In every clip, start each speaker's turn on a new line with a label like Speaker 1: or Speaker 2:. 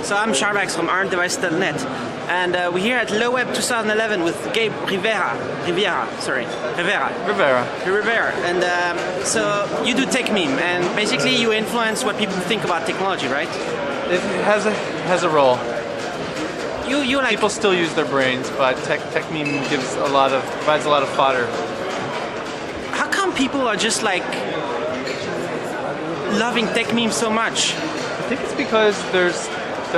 Speaker 1: So I'm Charbax from ArenDevices.net, and we're here at LeWeb 2011 with Gabe Rivera. And so you do Techmeme, and basically you influence what people think about technology, right?
Speaker 2: It has a role.
Speaker 1: You like
Speaker 2: people still use their brains, but Techmeme provides a lot of fodder.
Speaker 1: How come people are just like loving Techmeme so much?
Speaker 2: I think it's because there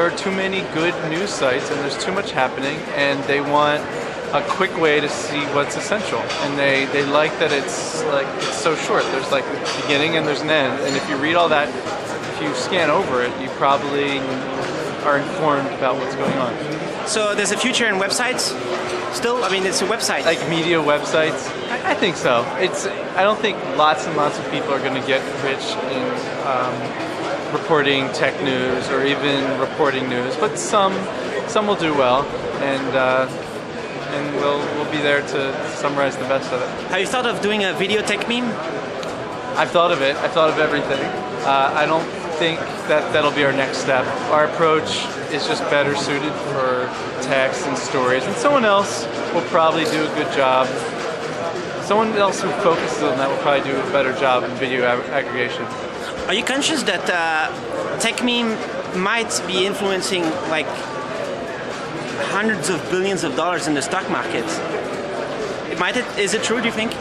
Speaker 2: are too many good news sites and there's too much happening, and they want a quick way to see what's essential, and they like that it's so short. There's like a beginning and there's an end, and if you read all that, if you scan over it, you probably are informed about what's going on.
Speaker 1: So there's a future in websites still? I mean, it's a website.
Speaker 2: Like media websites? I think so. I don't think lots and lots of people are going to get rich in reporting tech news or even reporting news, but some will do well, and we'll be there to summarize the best of it.
Speaker 1: Have you thought of doing a video Techmeme?
Speaker 2: I've thought of it. I've thought of everything. I don't think that'll be our next step. Our approach is just better suited for text and stories, and someone else will probably do a good job. Someone else who focuses on that will probably do a better job in video aggregation.
Speaker 1: Are you conscious that Techmeme might be influencing like hundreds of billions of dollars in the stock market? Is it true, do you think?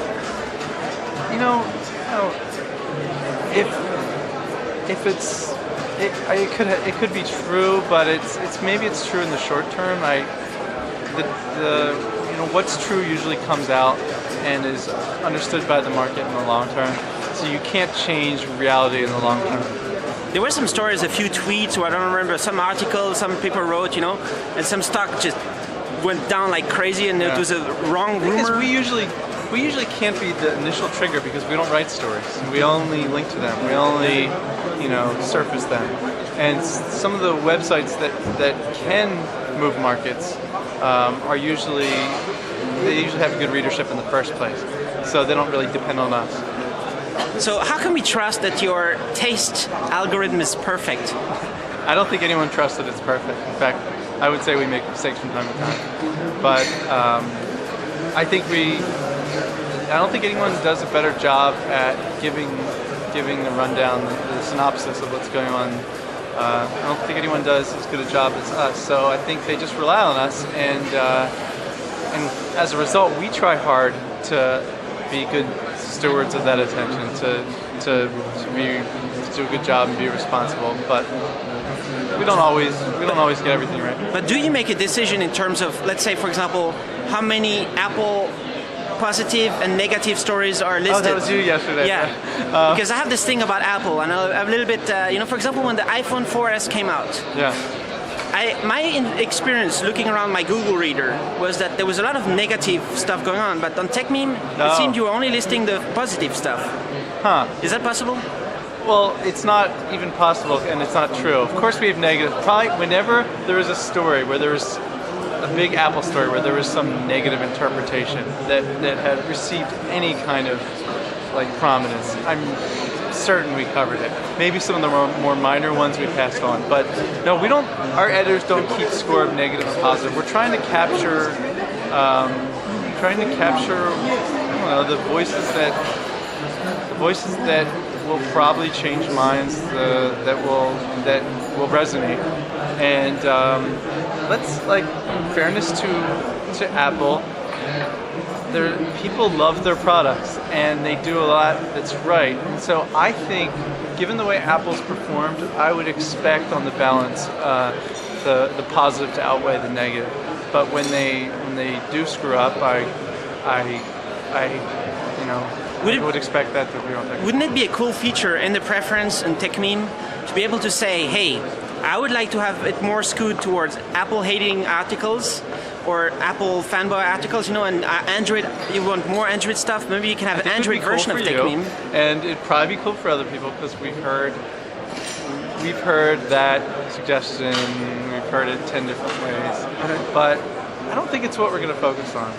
Speaker 2: It could be true, but maybe it's true in the short term. What's true usually comes out and is understood by the market in the long term. So you can't change reality in the long term.
Speaker 1: There were some stories, a few tweets, or I don't remember, some articles some people wrote, and some stock just went down like crazy, and it was a wrong rumor.
Speaker 2: We usually can't be the initial trigger because we don't write stories. We only link to them. We only, surface them. And some of the websites that can move markets usually have a good readership in the first place. So they don't really depend on us.
Speaker 1: So how can we trust that your taste algorithm is perfect?
Speaker 2: I don't think anyone trusts that it's perfect. In fact, I would say we make mistakes from time to time. But I don't think anyone does a better job at giving the rundown, the synopsis of what's going on. I don't think anyone does as good a job as us. So I think they just rely on us, and as a result, we try hard to be good stewards of that attention, to do a good job and be responsible. But we don't always get everything right.
Speaker 1: But do you make a decision in terms of, let's say, for example, how many Apple positive and negative stories are listed?
Speaker 2: Oh, that was you yesterday.
Speaker 1: Yeah, because I have this thing about Apple, and I'm a little bit, for example, when the iPhone 4S came out.
Speaker 2: Yeah.
Speaker 1: My experience looking around my Google Reader was that there was a lot of negative stuff going on, but on Techmeme, it seemed you were only listing the positive stuff.
Speaker 2: Huh.
Speaker 1: Is that possible?
Speaker 2: Well, it's not even possible, and it's not true. Of course we have negative. Probably whenever there is a story where there is a big Apple story where there was some negative interpretation that had received any kind of prominence, I'm certain we covered it. Maybe some of the more minor ones we passed on, but no, we don't. Our editors don't keep score of negative and positive. We're trying to capture, the voices that will probably change minds, that will resonate, and let's in fairness to Apple. People love their products, and they do a lot that's right. And so I think, given the way Apple's performed, I would expect on the balance the positive to outweigh the negative. But when they do screw up, I would expect that to be on there.
Speaker 1: Wouldn't it be a cool feature in the preference and Techmeme to be able to say, hey, I would like to have it more skewed towards Apple hating articles or Apple fanboy articles, and Android, you want more Android stuff, maybe you can have an Android version of Techmeme.
Speaker 2: And it'd probably be cool for other people because we've heard that suggestion, we've heard it 10 different ways. But I don't think it's what we're going to focus on.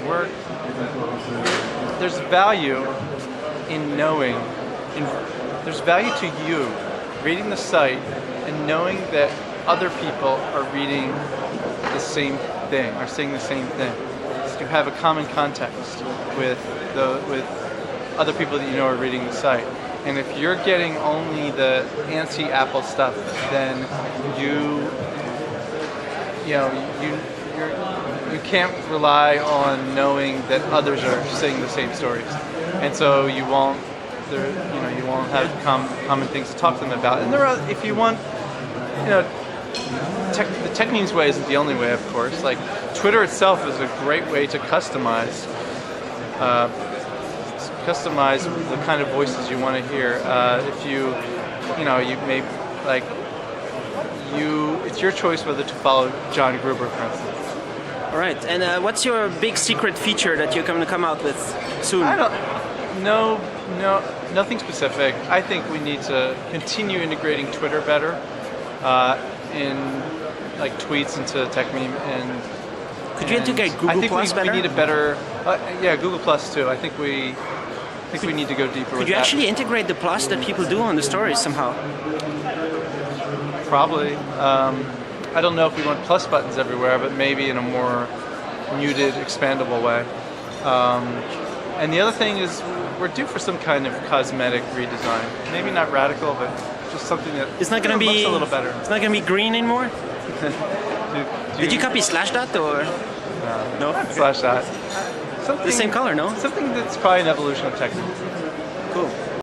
Speaker 2: There's value in knowing, there's value to you reading the site and knowing that other people are reading the same thing, or saying the same thing. So you have a common context with other people that you know are reading the site. And if you're getting only the anti-Apple stuff, then you can't rely on knowing that others are saying the same stories, and so you won't have common things to talk to them about. And there are, if you want, the Techmeme's way isn't the only way, of course. Like Twitter itself is a great way to customize the kind of voices you want to hear. If it's your choice whether to follow John Gruber, for instance.
Speaker 1: All right. And what's your big secret feature that you're going to come out with soon?
Speaker 2: Nothing specific. I think we need to continue integrating Twitter better in like tweets into Techmeme, and
Speaker 1: could you integrate Google Plus better?
Speaker 2: We need a better, Google Plus too. I think we need to go deeper.
Speaker 1: Could you actually integrate the plus that people do on the stories somehow?
Speaker 2: Probably. I don't know if we want plus buttons everywhere, but maybe in a more muted, expandable way. And the other thing is, we're due for some kind of cosmetic redesign. Maybe not radical, but just something that looks a little better.
Speaker 1: It's not going to be green anymore? Did you copy Slashdot or? No?
Speaker 2: Not Slashdot.
Speaker 1: The same color, no?
Speaker 2: Something that's probably an evolution of Techmeme.
Speaker 1: Cool.